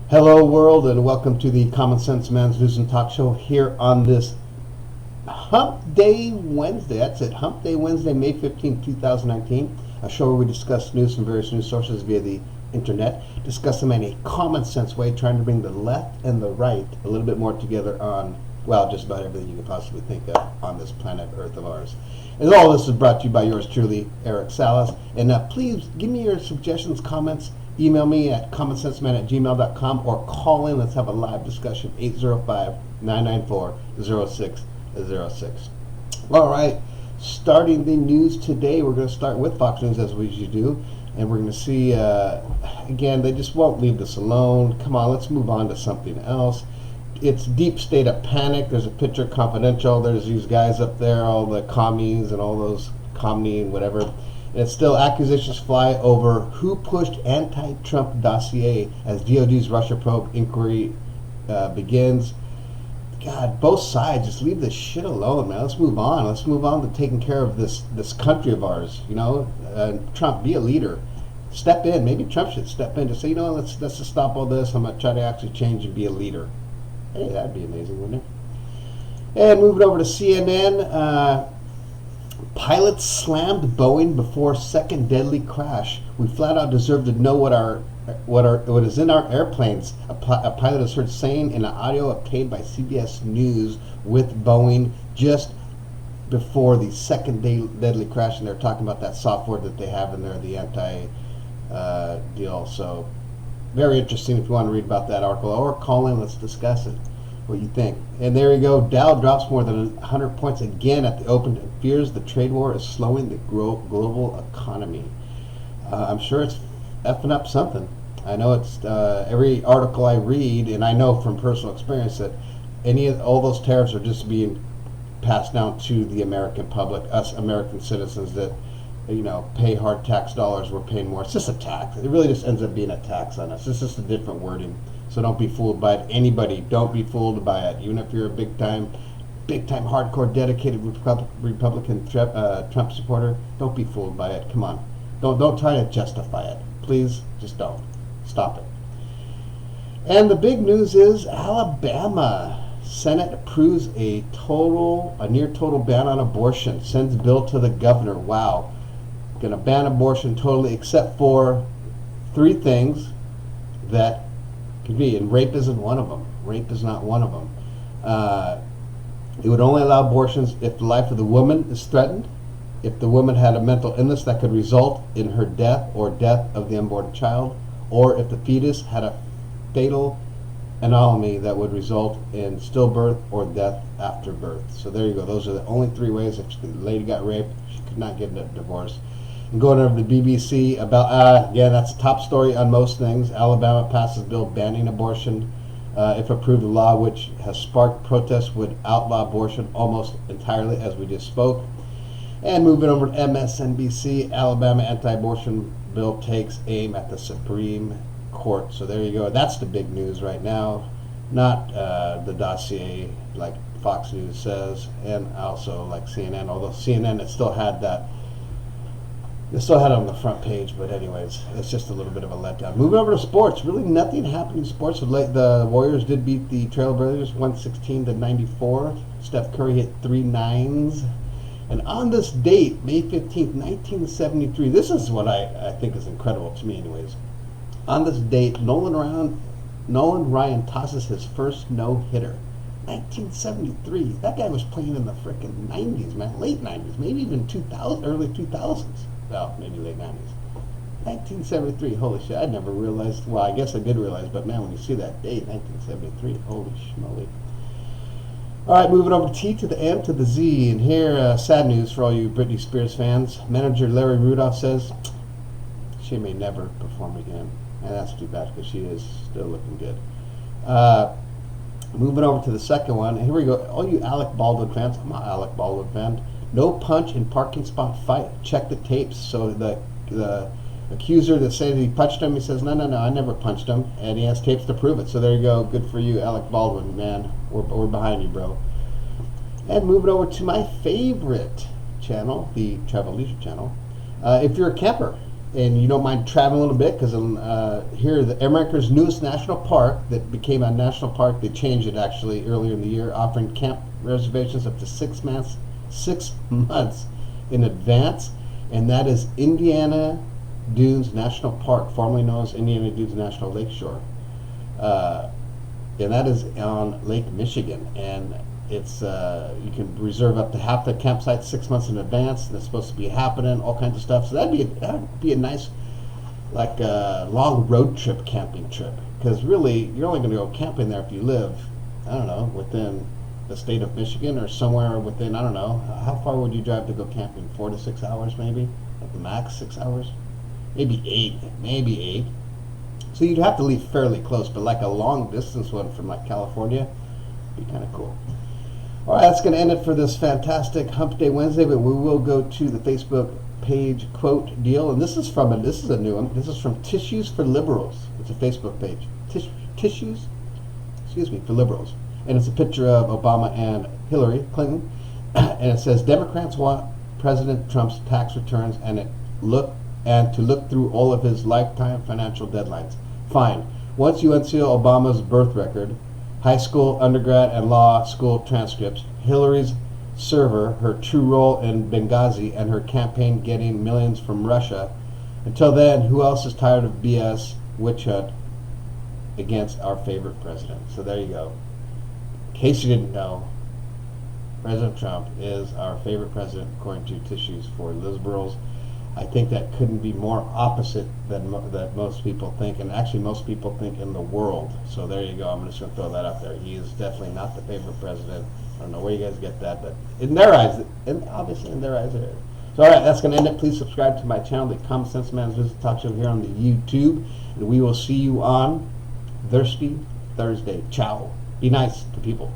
Hello, world, and welcome to the Common Sense Man's News and Talk Show here on this Hump Day Wednesday. That's it, Hump Day Wednesday, May 15, 2019. A show where we discuss news from various news sources via the internet, discuss them in a common sense way, trying to bring the left and the right a little bit more together on, well, just about everything you can possibly think of on this planet Earth of ours. And all this is brought to you by yours truly, Eric Salas. And please give me your suggestions, comments. Email me at commonsenseman@gmail.com or call in. Let's have a live discussion, 805-994-0606. All right, starting the news today, we're going to start with Fox News as we usually do. And we're going to see, again, they just won't leave this alone. Come on, let's move on to something else. It's deep state of panic. There's a picture, confidential. There's these guys up there, all the commies and all those comedy and whatever. And it's still accusations fly over who pushed anti-Trump dossier as DOJ's Russia probe inquiry begins. God, both sides, just leave this shit alone, man. Let's move on. Let's move on to taking care of this country of ours. You know, Trump, be a leader. Step in. Maybe Trump should step in to say, you know, let's just stop all this. I'm gonna try to actually change and be a leader. Hey, that'd be amazing, wouldn't it? And moving over to CNN, pilots slammed Boeing before second deadly crash. We flat out deserve to know what is in our airplanes. A pilot is heard saying in an audio obtained by CBS News with Boeing just before the second deadly crash, and they're talking about that software that they have in there, the anti deal. So very interesting if you want to read about that article, or call in, let's discuss it, what you think. And there you go, Dow drops more than 100 points again at the open. It fears the trade war is slowing the global economy. I'm sure it's effing up something. I know it's every article I read, and I know from personal experience that all those tariffs are just being passed down to the American public, us American citizens that, you know, pay hard tax dollars. We're paying more. It's just a tax. It really just ends up being a tax on us. It's just a different wording. So don't be fooled by it. Anybody, don't be fooled by it. Even if you're a big time, hardcore, dedicated Republican Trump supporter, don't be fooled by it. Come on, don't try to justify it. Please, just don't. Stop it. And the big news is Alabama. Senate approves a near total ban on abortion. Sends bill to the governor. Wow. Going to ban abortion totally, except for three things that could be, and rape isn't one of them. Rape is not one of them. It would only allow abortions if the life of the woman is threatened, if the woman had a mental illness that could result in her death or death of the unborn child, or if the fetus had a fatal anomaly that would result in stillbirth or death after birth. So there you go. Those are the only three ways. If the lady got raped, she could not get a divorce. And going over to the BBC about, again, that's a top story on most things. Alabama passes bill banning abortion. If approved, a law which has sparked protests would outlaw abortion almost entirely, as we just spoke. And moving over to MSNBC, Alabama anti-abortion bill takes aim at the Supreme Court. So there you go. That's the big news right now, not the dossier like Fox News says, and also like CNN. Although CNN, it still had it on the front page, but anyways, it's just a little bit of a letdown. Moving over to sports, really nothing happened in sports. The Warriors did beat the Trailblazers 116-94. Steph Curry hit 3 nines. And on this date, May 15th, 1973, this is what I think is incredible to me anyways. On this date, Nolan Ryan tosses his first no-hitter. 1973. That guy was playing in the frickin' 90s, man. Late 90s, maybe even 2000, early 2000s. Well, maybe late 90s. 1973, holy shit, I never realized, well, I guess I did realize, but man, when you see that date, 1973, holy schmoly. All right, moving over T to the M to the Z, and here, sad news for all you Britney Spears fans. Manager Larry Rudolph says she may never perform again, and that's too bad because she is still looking good. Moving over to the second one, and here we go. All you Alec Baldwin fans, I'm not an Alec Baldwin fan. No punch in parking spot fight. Check the tapes. So the accuser that said he punched him, he says, no, I never punched him, and he has tapes to prove it. So there you go. Good for you, Alec Baldwin, man. We're behind you, bro. And moving over to my favorite channel, the Travel Leisure channel. If you're a camper and you don't mind traveling a little bit, because here, America's newest national park that became a national park, they changed it actually earlier in the year, offering camp reservations up to 6 months in advance, and that is Indiana Dunes National Park, formerly known as Indiana Dunes National Lakeshore. And that is on Lake Michigan, and it's you can reserve up to half the campsite 6 months in advance, and it's supposed to be happening, all kinds of stuff. So that'd be a nice, like, long road trip, camping trip, because really you're only going to go camping there if you live, I don't know, within the state of Michigan or somewhere within, I don't know, how far would you drive to go camping? 4 to 6 hours maybe, at the max 6 hours, maybe 8. So you'd have to leave fairly close, but like a long distance one from like California would be kind of cool. All right, that's going to end it for this fantastic Hump Day Wednesday, but we will go to the Facebook page quote deal, and this is a new one. This is from Tissues for Liberals. It's a Facebook page. Tissues for Liberals. And it's a picture of Obama and Hillary Clinton, and it says, Democrats want President Trump's tax returns and to look through all of his lifetime financial deadlines. Fine. Once you unseal Obama's birth record, high school, undergrad, and law school transcripts, Hillary's server, her true role in Benghazi, and her campaign getting millions from Russia. Until then, who else is tired of BS witch hunt against our favorite president? So there you go. In case you didn't know, President Trump is our favorite president according to Tissues for Liberals. I think that couldn't be more opposite than that most people think, and actually most people think in the world. So there you go. I'm just going to throw that out there. He is definitely not the favorite president. I don't know where you guys get that, but in their eyes, and obviously in their eyes it is. So all right, that's going to end it. Please subscribe to my channel, the Common Sense Man's Visit Talk Show, here on the YouTube, and we will see you on Thirsty Thursday. Ciao. Be nice to people.